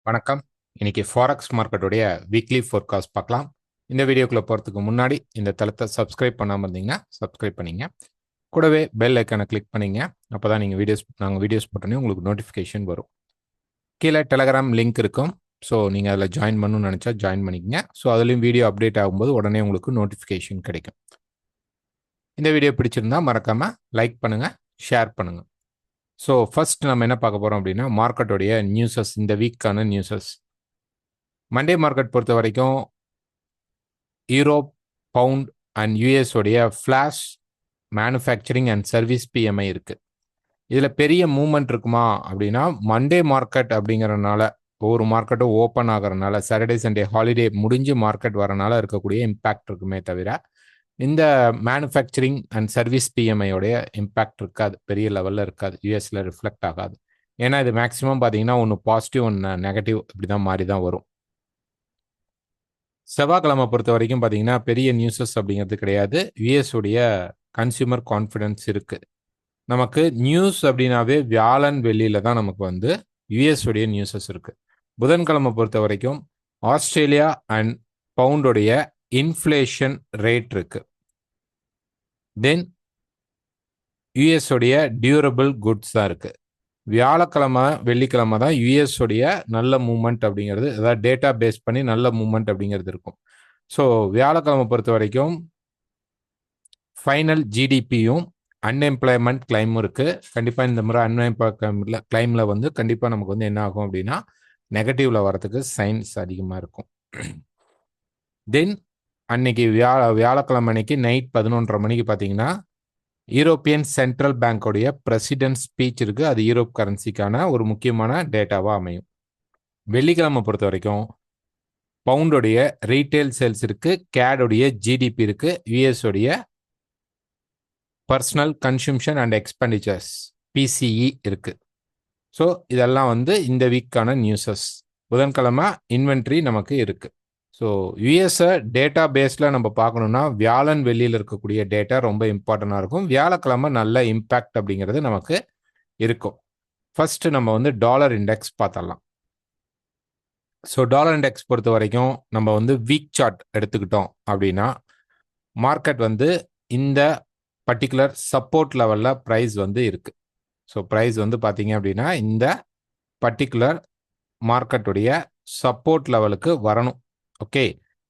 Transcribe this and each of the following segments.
வணக்கம். இன்னைக்கு forex மார்க்கெட்டுடைய weekly forecast பார்க்கலாம். இந்த வீடியோக்குள்ள போறதுக்கு முன்னாடி இந்த தளத்தை சப்ஸ்கிரைப் பண்ணாம இருந்தீங்கன்னா சப்ஸ்கிரைப் பண்ணீங்க. கூடவே பெல் ஐக்கானை கிளிக் பண்ணீங்க. அப்பதான் நாங்கள் வீடியோஸ் போட்டோன்னே உங்களுக்கு நோட்டிஃபிகேஷன் வரும். கீழே டெலகிராம் லிங்க் இருக்கும். ஸோ நீங்கள் அதில் ஜாயின் பண்ணணும்னு நினச்சா ஜாயின் பண்ணிக்கங்க. ஸோ அதுலேயும் வீடியோ அப்டேட் ஆகும்போது உடனே உங்களுக்கு நோட்டிஃபிகேஷன் கிடைக்கும். இந்த வீடியோ பிடிச்சிருந்தா மறக்காம லைக் பண்ணுங்க, ஷேர் பண்ணுங்க. ஸோ ஃபர்ஸ்ட் நம்ம என்ன பார்க்க போறோம் அப்படின்னா மார்க்கெட்டோடைய நியூஸஸ், இந்த வீக்கான நியூஸஸ். மண்டே மார்க்கெட் பொறுத்த வரைக்கும் யூரோப், பவுண்ட் அண்ட் யூஎஸ் உடைய flash manufacturing and service BMI இருக்கு. இதில் பெரிய மூவ்மெண்ட் இருக்குமா அப்படின்னா மண்டே மார்க்கெட் அப்படிங்கிறனால, ஒவ்வொரு மார்க்கெட்டும் ஓப்பன் ஆகிறனால, சாட்டர்டே சண்டே ஹாலிடே முடிஞ்சு மார்க்கெட் வரனால இருக்கக்கூடிய இம்பேக்ட் இருக்குமே தவிர இந்த மேனுஃபேக்சரிங் அண்ட் சர்வீஸ் பிஎம்ஐயோடைய இம்பேக்ட் இருக்காது, பெரிய லெவலில் இருக்காது, யூஎஸ்ல ரிஃப்ளெக்ட் ஆகாது. ஏன்னா இது மேக்ஸிமம் பார்த்தீங்கன்னா ஒன்று பாசிட்டிவ் ஒன்று நெகட்டிவ் இப்படி தான் மாறி தான் வரும். செவ்வாய்க்கிழமை பொறுத்த வரைக்கும் பார்த்தீங்கன்னா பெரிய நியூஸஸ் அப்படிங்கிறது கிடையாது. யூஎஸ் உடைய கன்சியூமர் கான்ஃபிடன்ஸ் இருக்கு. நமக்கு நியூஸ் அப்படின்னாவே வியாழன் வெள்ளியில தான் நமக்கு வந்து யூஎஸ் உடைய நியூஸஸ் இருக்கு. புதன்கிழமை பொறுத்த வரைக்கும் ஆஸ்திரேலியா அண்ட் பவுண்டுடைய இன்ஃப்ளேஷன் ரேட் இருக்கு. தென் யூஎஸ் உடைய டியூரபிள் குட்ஸ் தான் இருக்கு. வியாழக்கிழமை வெள்ளிக்கிழமை தான் யூஎஸ் உடைய நல்ல மூவ்மெண்ட் அப்படிங்கிறது, அதாவது டேட்டா பேஸ் பண்ணி நல்ல மூவ்மெண்ட் அப்படிங்கிறது இருக்கும். ஸோ வியாழக்கிழமை பொறுத்த வரைக்கும் ஃபைனல் ஜிடிபியும் அன்எம்ப்ளாய்மெண்ட் கிளைமும் இருக்கு. கண்டிப்பாக இந்த முறை அன்எம்ப்ளாய்மெண்ட்ல கிளைம்ல வந்து கண்டிப்பாக நமக்கு வந்து என்ன ஆகும் அப்படின்னா நெகட்டிவ்ல வரதுக்கு சைன்ஸ் அதிகமாக இருக்கும். தென் அன்னைக்கு வியாழக்கிழமை அன்னைக்கு நைட் 11:30 மணிக்கு பார்த்தீங்கன்னா யூரோப்பியன் சென்ட்ரல் பேங்கோடைய பிரசிடென்ட் ஸ்பீச் இருக்கு. அது யூரோப் கரன்சிக்கான ஒரு முக்கியமான டேட்டாவா அமையும். வெள்ளிக்கிழமை பொறுத்த வரைக்கும் பவுண்டோடைய ரீட்டைல் சேல்ஸ் இருக்கு, கேடோடைய ஜிடிபி இருக்கு, யூஎஸ் உடைய personal consumption and expenditures BCE இருக்கு. ஸோ இதெல்லாம் வந்து இந்த வீக்கான நியூஸஸ். புதன்கிழமை இன்வென்ட்ரி நமக்கு இருக்கு. ஸோ யூஎஸ்ஐ டேட்டா பேஸில் நம்ம பார்க்கணும்னா வியாழன் வெள்ளியில் இருக்கக்கூடிய டேட்டா ரொம்ப இம்பார்ட்டண்டாக இருக்கும். வியாழக்கிழமை நல்ல இம்பேக்ட் அப்படிங்கிறது நமக்கு இருக்கும். ஃபர்ஸ்ட் நம்ம வந்து டாலர் இண்டெக்ஸ் பார்த்தரலாம். ஸோ டாலர் இண்டெக்ஸ் பொறுத்த வரைக்கும் நம்ம வந்து வீக் சார்ட் எடுத்துக்கிட்டோம் அப்படின்னா மார்க்கெட் வந்து இந்த பர்டிகுலர் சப்போர்ட் லெவலில் ப்ரைஸ் வந்து இருக்கு. ஸோ ப்ரைஸ் வந்து பார்த்தீங்க அப்படின்னா இந்த பர்டிகுலர் மார்க்கெட்டுடைய சப்போர்ட் லெவலுக்கு வரணும். ஓகே,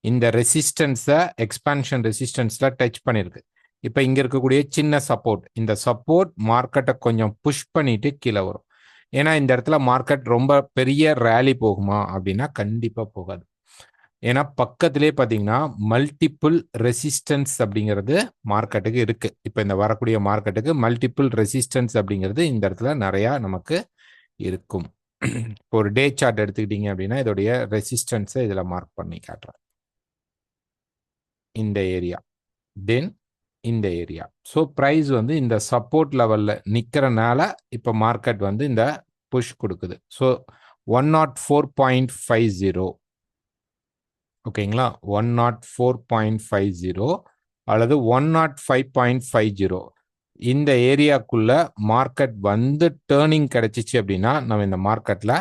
இந்த ரெசிஸ்டன்ஸை எக்ஸ்பான்ஷன் ரெசிஸ்டன்ஸில் டச் பண்ணியிருக்கு. இப்போ இங்கே இருக்கக்கூடிய சின்ன சப்போர்ட், இந்த சப்போர்ட் மார்க்கெட்டை கொஞ்சம் புஷ் பண்ணிட்டு கீழே வரும். ஏன்னா இந்த இடத்துல மார்க்கெட் ரொம்ப பெரிய ரேலி போகுமா அப்படின்னா கண்டிப்பாக போகாது. ஏன்னா பக்கத்திலே பார்த்தீங்கன்னா மல்டிபிள் ரெசிஸ்டன்ஸ் அப்படிங்கிறது மார்க்கெட்டுக்கு இருக்கு. இப்போ இந்த வரக்கூடிய மார்க்கெட்டுக்கு மல்டிபிள் ரெசிஸ்டன்ஸ் அப்படிங்கிறது இந்த இடத்துல நிறையா நமக்கு இருக்கும். இப்போ ஒரு டே சார்ட் எடுத்துக்கிட்டீங்க அப்படின்னா இதோடைய ரெசிஸ்டன்ஸை இதில் மார்க் பண்ணி காட்டுறேன். இந்த ஏரியா, தென் இந்த ஏரியா. ஸோ ப்ரைஸ் வந்து இந்த சப்போர்ட் லெவலில் நிற்கிறனால இப்போ மார்க்கெட் வந்து இந்த புஷ் கொடுக்குது. ஸோ 104.50 ஓகேங்களா, 104.50 அல்லது 105.50 இந்த ஏரியாக்குள்ள மார்க்கெட் வந்து டேர்னிங் கிடைச்சிச்சு அப்படின்னா நம்ம இந்த மார்க்கெட்ல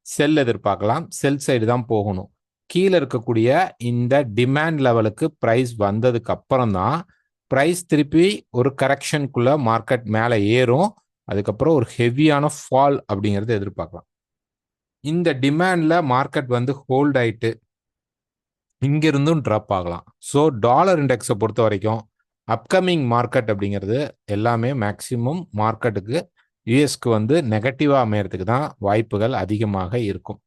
செல் எதிர்பார்க்கலாம். செல் சைடு தான் போகணும். கீழே இருக்கக்கூடிய இந்த டிமாண்ட் லெவலுக்கு ப்ரைஸ் வந்ததுக்கு அப்புறம் தான் ப்ரைஸ் திருப்பி ஒரு கரெக்ஷனுக்குள்ள மார்க்கெட் மேலே ஏறும். அதுக்கப்புறம் ஒரு ஹெவியான ஃபால் அப்படிங்கிறது எதிர்பார்க்கலாம். இந்த டிமாண்ட்ல மார்க்கெட் வந்து ஹோல்ட் ஆயிட்டு இங்கிருந்தும் ட்ராப் ஆகலாம். ஸோ டாலர் இண்டெக்ஸை பொறுத்த வரைக்கும் அப்கமிங் மார்க்கெட் அப்படிங்கிறது எல்லாமே மேக்சிமம் மார்க்கெட்டுக்கு யூஎஸ்க்கு வந்து நெகட்டிவாக அமையறதுக்கு தான் வாய்ப்புகள் அதிகமாக இருக்கும்.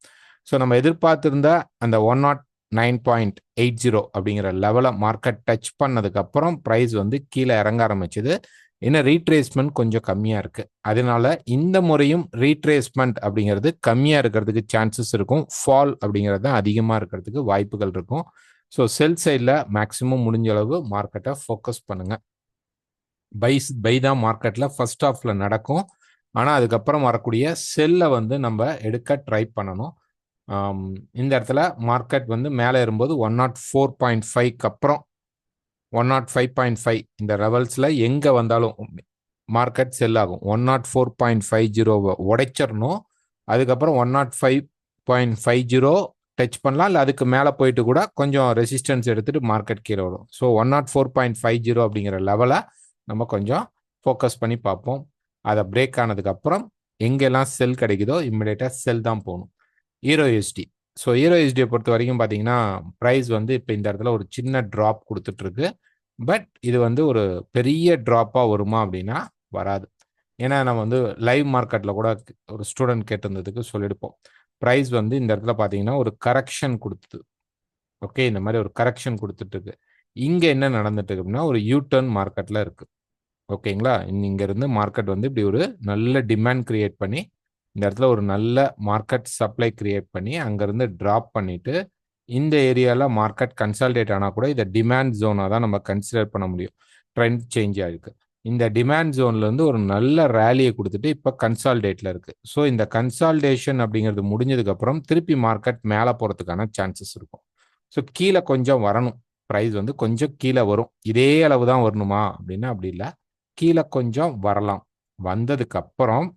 ஸோ நம்ம எதிர்பார்த்திருந்த அந்த 109.80 அப்படிங்கிற லெவலை மார்க்கெட் டச் பண்ணதுக்கப்புறம் ப்ரைஸ் வந்து கீழே இறங்க ஆரம்பிச்சது. இன்னும் ரீட்ரேஸ்மெண்ட் கொஞ்சம் கம்மியாக இருக்குது. அதனால இந்த முறையும் ரீட்ரேஸ்மெண்ட் அப்படிங்கிறது கம்மியாக இருக்கிறதுக்கு சான்சஸ் இருக்கும். ஃபால் அப்படிங்கிறது தான் அதிகமாக இருக்கிறதுக்கு வாய்ப்புகள் இருக்கும். ஸோ செல் சைடில் மேக்ஸிமம் முடிஞ்ச அளவு மார்க்கெட்டை ஃபோக்கஸ் பண்ணுங்க. பை தான் மார்க்கெட்டில் ஃபர்ஸ்ட் ஹாஃபில் நடக்கும். ஆனால் அதுக்கப்புறம் வரக்கூடிய செல்லை வந்து நம்ம எடுக்க ட்ரை பண்ணணும். இந்த இடத்துல மார்க்கெட் வந்து மேலே ஏறும்போது 104.5க்கு அப்புறம் 105.5 இந்த லெவல்ஸில் எங்கே வந்தாலும் மார்க்கெட் செல் ஆகும். 104.50 உடைச்சிடணும். அதுக்கப்புறம் 105 104.50 டச் பண்ணலாம், இல்லை அதுக்கு மேலே போயிட்டு கூட கொஞ்சம் ரெசிஸ்டன்ஸ் எடுத்துட்டு மார்க்கெட் கீழே வரும். ஸோ 104.50 அப்படிங்கிற லெவலை நம்ம கொஞ்சம் ஃபோக்கஸ் பண்ணி பார்ப்போம். அதை பிரேக் ஆனதுக்கப்புறம் எங்கெல்லாம் செல் கிடைக்குதோ இம்மிடியேட்டாக செல் தான் போகணும். Hero USD. ஸோ ஹீரோ யூஎஸ்டியை பொறுத்த வரைக்கும் பார்த்தீங்கன்னா ப்ரைஸ் வந்து இப்போ இந்த இடத்துல ஒரு சின்ன ட்ராப் கொடுத்துட்ருக்கு. பட் இது வந்து ஒரு பெரிய ட்ராப்பாக வருமா அப்படின்னா வராது. ஏன்னா நம்ம வந்து லைவ் மார்க்கெட்டில் கூட ஒரு ஸ்டூடெண்ட் கேட்டிருந்ததுக்கு சொல்லியிருப்போம். ப்ரைஸ் வந்து இந்த இடத்துல பார்த்தீங்கன்னா ஒரு கரெக்ஷன் கொடுத்துது. ஓகே, இந்த மாதிரி ஒரு கரெக்ஷன் கொடுத்துட்டு இருக்கு. இங்கே என்ன நடந்துட்டு இருக்கு அப்படின்னா ஒரு யூ டர்ன் மார்க்கெட்டில் இருக்கு. ஓகேங்களா, இங்கேருந்து மார்க்கெட் வந்து இப்படி ஒரு நல்ல டிமாண்ட் கிரியேட் பண்ணி இந்த இடத்துல ஒரு நல்ல மார்க்கெட் சப்ளை கிரியேட் பண்ணி அங்கேருந்து ட்ராப் பண்ணிட்டு இந்த ஏரியாவில் மார்க்கெட் கன்சால்டேட் ஆனால் கூட இதை டிமாண்ட் ஜோனாக தான் நம்ம கன்சிடர் பண்ண முடியும். ட்ரெண்ட் சேஞ்ச் ஆகிருக்கு. இந்த டிமாண்ட் ஜோன்லேருந்து ஒரு நல்ல ரேலியை கொடுத்துட்டு இப்போ கன்சால்டேட்டில் இருக்குது. ஸோ இந்த கன்சால்டேஷன் அப்படிங்கிறது முடிஞ்சதுக்கப்புறம் திருப்பி மார்க்கெட் மேலே போகிறதுக்கான சான்சஸ் இருக்கும். ஸோ கீழே கொஞ்சம் வரணும், ப்ரைஸ் வந்து கொஞ்சம் கீழே வரும். இதே அளவு தான் வரணுமா அப்படின்னா அப்படி இல்லை, கீழே கொஞ்சம் வரலாம். வந்ததுக்கப்புறம்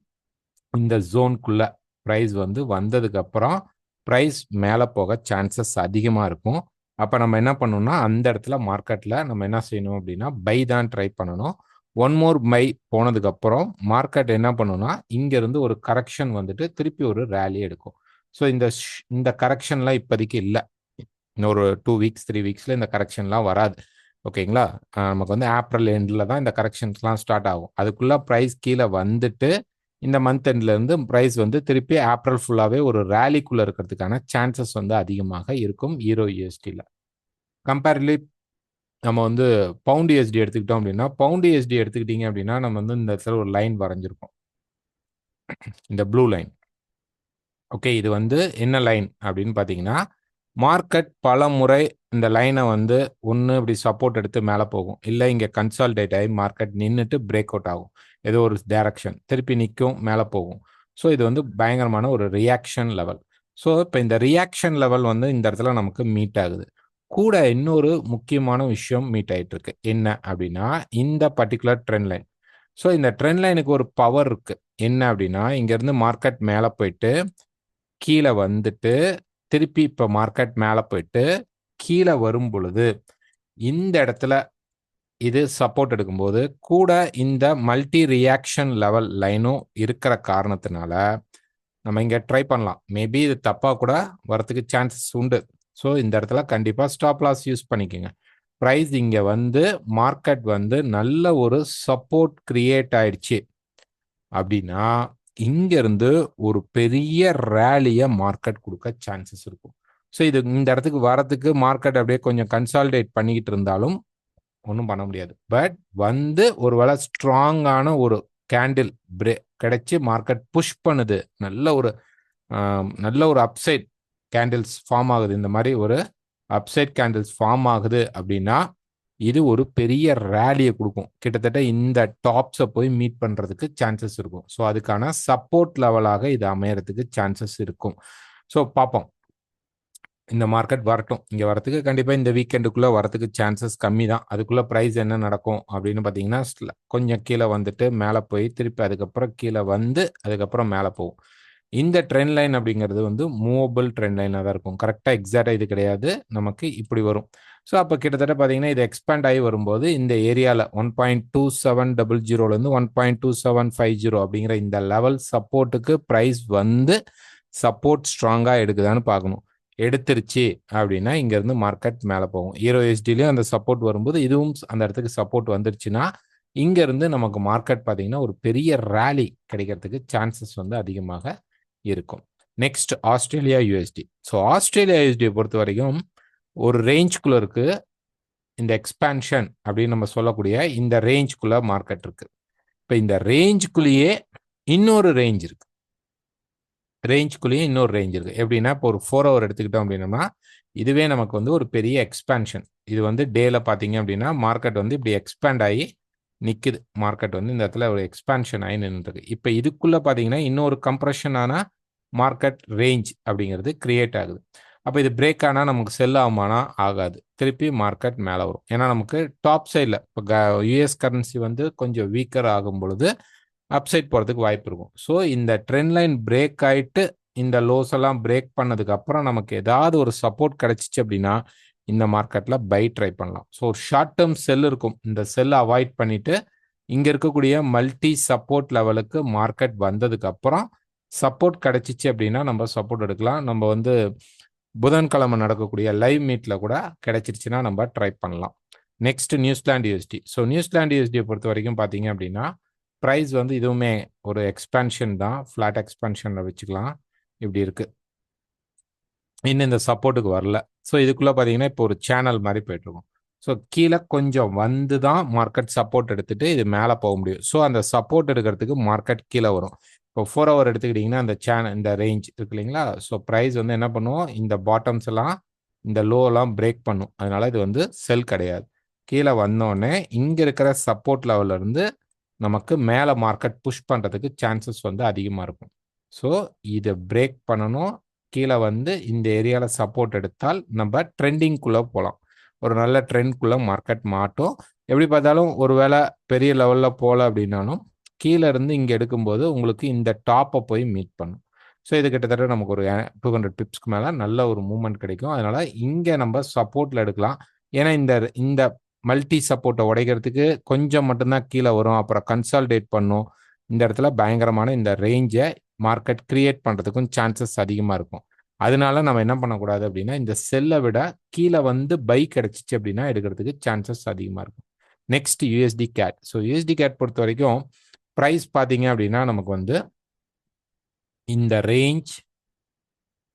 இந்த ஜோனுக்குள்ள ப்ரைஸ் வந்து வந்ததுக்கப்புறம் ப்ரைஸ் மேலே போக சான்சஸ் அதிகமாக இருக்கும். அப்போ நம்ம என்ன பண்ணணும்னா அந்த இடத்துல மார்க்கெட்டில் நம்ம என்ன செய்யணும் அப்படின்னா பை தான் ட்ரை பண்ணணும். ஒன் மோர் பை போனதுக்கப்புறம் மார்க்கெட் என்ன பண்ணணும்னா இங்கேருந்து ஒரு கரெக்ஷன் வந்துட்டு திருப்பி ஒரு ரேலி எடுக்கும். ஸோ இந்த கரெக்ஷன்லாம் இப்போதைக்கு இல்லை. இன்னொரு 2 வீக்ஸ் 3 வீக்ஸில் இந்த கரெக்ஷன்லாம் வராது. ஓகேங்களா, நமக்கு வந்து ஏப்ரல் எண்டில் தான் இந்த கரெக்ஷன்ஸ்லாம் ஸ்டார்ட் ஆகும். அதுக்குள்ளே ப்ரைஸ் கீழே வந்துட்டு இந்த மந்த் எண்ட்லேருந்து ப்ரைஸ் வந்து திருப்பி ஏப்ரல் ஃபுல்லாகவே ஒரு ரேலிக்குள்ளே இருக்கிறதுக்கான சான்சஸ் வந்து அதிகமாக இருக்கும் ஹீரோ யூஎஸ்டியில். கம்பேரிட்லி நம்ம வந்து பவுண்ட் யூஎஸ்டி எடுத்துக்கிட்டோம் அப்படின்னா பவுண்ட் யூஎஸ்டி எடுத்துக்கிட்டீங்க அப்படின்னா நம்ம வந்து இந்த இடத்துல ஒரு லைன் வரைஞ்சிருக்கோம், இந்த ப்ளூ லைன். ஓகே, இது வந்து என்ன லைன் அப்படின்னு பார்த்தீங்கன்னா மார்க்கெட் பல முறை இந்த லைனை வந்து ஒன்று இப்படி சப்போர்ட் எடுத்து மேலே போகும், இல்லை இங்கே கன்சால்டேட் ஆகி மார்க்கெட் நின்றுட்டு பிரேக் அவுட் ஆகும், ஏதோ ஒரு டைரக்ஷன் திருப்பி நிற்கும் மேலே போகும். ஸோ இது வந்து பயங்கரமான ஒரு ரியாக்ஷன் லெவல். ஸோ இப்போ இந்த ரியாக்ஷன் லெவல் வந்து இந்த இடத்துல நமக்கு மீட் ஆகுது. கூட இன்னொரு முக்கியமான விஷயம் மீட் ஆகிட்டு இருக்கு. என்ன அப்படின்னா இந்த பர்டிகுலர் ட்ரெண்ட் லைன். ஸோ இந்த ட்ரெண்ட் லைனுக்கு ஒரு பவர் இருக்கு. என்ன அப்படின்னா இங்கேருந்து மார்க்கெட் மேலே போயிட்டு கீழே வந்துட்டு திருப்பி இப்போ மார்க்கெட் மேலே போயிட்டு கீழே வரும் பொழுது இந்த இடத்துல இது சப்போர்ட் எடுக்கும்போது கூட இந்த மல்டி ரியாக்ஷன் லெவல் லைனும் இருக்கிற காரணத்தினால நம்ம இங்கே ட்ரை பண்ணலாம். மேபி இது தப்பாக கூட வரத்துக்கு சான்சஸ் உண்டு. ஸோ இந்த இடத்துல கண்டிப்பாக ஸ்டாப் லாஸ் யூஸ் பண்ணிக்கோங்க. ப்ரைஸ் இங்கே வந்து மார்க்கெட் வந்து நல்ல ஒரு சப்போர்ட் கிரியேட் ஆயிடுச்சு அப்படின்னா இங்கேருந்து ஒரு பெரிய ரேலியை மார்க்கெட் கொடுக்க சான்சஸ் இருக்கும். ஸோ இது இந்த இடத்துக்கு வரத்துக்கு மார்க்கெட் அப்படியே கொஞ்சம் கன்சால்டேட் பண்ணிக்கிட்டு இருந்தாலும் ஒன்றும் பண்ண முடியாது. பட் வந்து ஒருவேளை ஸ்ட்ராங்கான ஒரு கேண்டில் பிரேக் கிடைச்சி மார்க்கெட் புஷ் பண்ணுது, நல்ல ஒரு அப்சைட் கேண்டில்ஸ் ஃபார்ம் ஆகுது, இந்த மாதிரி ஒரு அப்சைட் கேண்டில்ஸ் ஃபார்ம் ஆகுது அப்படின்னா இது ஒரு பெரிய ரேலியை கொடுக்கும். கிட்டத்தட்ட இந்த டாப்ஸை போய் மீட் பண்ணுறதுக்கு சான்சஸ் இருக்கும். ஸோ அதுக்கான சப்போர்ட் லெவலாக இது அமையறதுக்கு சான்சஸ் இருக்கும். ஸோ பார்ப்போம், இந்த மார்க்கெட் வரட்டும். இங்கே வரத்துக்கு கண்டிப்பாக இந்த வீக்கெண்டுக்குள்ளே வரத்துக்கு சான்சஸ் கம்மி தான். அதுக்குள்ளே ப்ரைஸ் என்ன நடக்கும் அப்படின்னு பார்த்தீங்கன்னா கொஞ்சம் கீழே வந்துட்டு மேலே போய் திருப்பி அதுக்கப்புறம் கீழே வந்து அதுக்கப்புறம் மேலே போகும். இந்த ட்ரெண்ட் லைன் அப்படிங்கிறது வந்து மூவபிள் ட்ரெண்ட் லைனாக தான் இருக்கும். கரெக்டாக எக்ஸாக்டாக இது கிடையாது, நமக்கு இப்படி வரும். ஸோ அப்போ கிட்டத்தட்ட பார்த்தீங்கன்னா இது எக்ஸ்பேண்ட் ஆகி வரும்போது இந்த ஏரியாவில் 1.2700 1.2750 அப்படிங்கிற இந்த லெவல் சப்போர்ட்டுக்கு ப்ரைஸ் வந்து சப்போர்ட் ஸ்ட்ராங்காக எடுக்குதான்னு பார்க்கணும். எடுத்துருச்சு அப்படின்னா இங்கேருந்து மார்க்கெட் மேலே போகும். ஹீரோ யூஎஸ்டிலையும் அந்த சப்போர்ட் வரும்போது இதுவும் அந்த இடத்துக்கு சப்போர்ட் வந்துருச்சுன்னா இங்கேருந்து நமக்கு மார்க்கெட் பார்த்தீங்கன்னா ஒரு பெரிய ரேலி கிடைக்கிறதுக்கு சான்சஸ் வந்து அதிகமாக இருக்கும். Next Australia USD. So Australia யூஎஸ்டியை பொறுத்த வரைக்கும் ஒரு ரேஞ்சுக்குள்ளே இருக்குது. இந்த எக்ஸ்பான்ஷன் அப்படின்னு நம்ம சொல்லக்கூடிய இந்த ரேஞ்சுக்குள்ளே மார்க்கெட் இருக்குது. இப்போ இந்த ரேஞ்சுக்குள்ளேயே இன்னொரு ரேஞ்ச் இருக்குது. ரேஞ்சுக்குள்ளேயும் இன்னொரு ரேஞ்ச் இருக்குது. எப்படின்னா இப்போ ஒரு 4 ஹவர் எடுத்துக்கிட்டோம் அப்படின்னா இதுவே நமக்கு வந்து ஒரு பெரிய எக்ஸ்பான்ஷன். இது வந்து டேல பார்த்தீங்க அப்படின்னா மார்க்கெட் வந்து இப்படி எக்ஸ்பேண்ட் ஆகி நிற்குது. மார்க்கெட் வந்து இந்த இடத்துல ஒரு எக்ஸ்பான்ஷன் ஆகி நின்றுருக்கு. இப்போ இதுக்குள்ளே பார்த்தீங்கன்னா இன்னொரு கம்ப்ரெஷனான மார்க்கெட் ரேஞ்ச் அப்படிங்கிறது கிரியேட் ஆகுது. அப்போ இது பிரேக் ஆனால் நமக்கு செல் ஆகுமானா ஆகாது, திருப்பி மார்க்கெட் மேலே வரும். ஏன்னா நமக்கு டாப் சைடில் இப்போ யூஎஸ் கரன்சி வந்து கொஞ்சம் வீக்கர் ஆகும் பொழுது அப்சைட் போகிறதுக்கு வாய்ப்பு இருக்கும். ஸோ இந்த ட்ரெண்ட் லைன் பிரேக் ஆகிட்டு இந்த லோஸ் எல்லாம் பிரேக் பண்ணதுக்கு அப்புறம் நமக்கு ஏதாவது ஒரு சப்போர்ட் கிடைச்சிச்சு அப்படின்னா இந்த மார்க்கெட்ல பை ட்ரை பண்ணலாம். ஸோ ஒரு ஷார்ட் டேர்ம் செல் இருக்கும். இந்த செல்லை அவாய்ட் பண்ணிட்டு இங்க இருக்கக்கூடிய மல்டி சப்போர்ட் லெவலுக்கு மார்க்கெட் வந்ததுக்கு அப்புறம் சப்போர்ட் கிடைச்சிச்சு அப்படின்னா நம்ம சப்போர்ட் எடுக்கலாம். நம்ம வந்து புதன்கிழமை நடக்கக்கூடிய லைவ் மீட்ல கூட கிடைச்சிருச்சுன்னா நம்ம ட்ரை பண்ணலாம். Next New Zealand USD. So New Zealand யூஎஸ்டியை பொறுத்த வரைக்கும் பார்த்தீங்க அப்படின்னா ப்ரைஸ் வந்து இதுவுமே ஒரு எக்ஸ்பான்ஷன் தான், ஃப்ளாட் எக்ஸ்பான்ஷன்ல வச்சுக்கலாம். இப்படி இருக்கு, இன்னும் இந்த சப்போர்ட்டுக்கு வரல. ஸோ இதுக்குள்ள பார்த்தீங்கன்னா இப்போ ஒரு சேனல் மாதிரி போயிட்டு இருக்கும். ஸோ கீழே கொஞ்சம் வந்து தான் மார்க்கெட் சப்போர்ட் எடுத்துட்டு இது மேலே போக முடியும். ஸோ அந்த சப்போர்ட் எடுக்கிறதுக்கு மார்க்கெட் கீழே வரும். இப்போ 4 ஹவர் எடுத்துக்கிட்டிங்கன்னா அந்த இந்த ரேஞ்ச் இருக்கு இல்லைங்களா? ஸோ ப்ரைஸ் வந்து என்ன பண்ணுவோம், இந்த பாட்டம்ஸ் எல்லாம் இந்த லோலாம் பிரேக் பண்ணும். அதனால இது வந்து செல் கிடையாது. கீழே வந்தோடனே இங்கே இருக்கிற சப்போர்ட் லெவல்ல இருந்து நமக்கு மேலே மார்க்கெட் புஷ் பண்ணுறதுக்கு சான்சஸ் வந்து அதிகமாக இருக்கும். ஸோ இதை பிரேக் பண்ணணும். கீழே வந்து இந்த ஏரியாவில் சப்போர்ட் எடுத்தால் நம்ம ட்ரெண்டிங்குள்ளே போகலாம். ஒரு நல்ல ட்ரெண்ட்குள்ளே மார்க்கெட் மாட்டும். எப்படி பார்த்தாலும் ஒருவேளை பெரிய லெவலில் போகல அப்படின்னாலும் கீழே இருந்து இங்கே எடுக்கும்போது உங்களுக்கு இந்த டாப்பை போய் மீட் பண்ணும். ஸோ இது கிட்டத்தட்ட நமக்கு ஒரு 200 பிப்ஸ்க்கு மேலே நல்ல ஒரு மூவ்மெண்ட் கிடைக்கும். அதனால இங்கே நம்ம சப்போர்ட்டில் எடுக்கலாம். ஏன்னா இந்த மல்டி சப்போர்ட்டை உடைக்கிறதுக்கு கொஞ்சம் மட்டும்தான் கீழே வரும், அப்புறம் கன்சால்டேட் பண்ணும். இந்த இடத்துல பயங்கரமான இந்த ரேஞ்சை மார்க்கெட் கிரியேட் பண்ணுறதுக்கும் சான்சஸ் அதிகமாக இருக்கும். அதனால நம்ம என்ன பண்ணக்கூடாது அப்படின்னா இந்த செல்லை விட கீழே வந்து பை கிடைச்சிச்சு அப்படின்னா எடுக்கிறதுக்கு சான்சஸ் அதிகமாக இருக்கும். Next USD CAD. So USD CAD பொறுத்த வரைக்கும் ப்ரைஸ் பார்த்தீங்க அப்படின்னா நமக்கு வந்து இந்த ரேஞ்ச்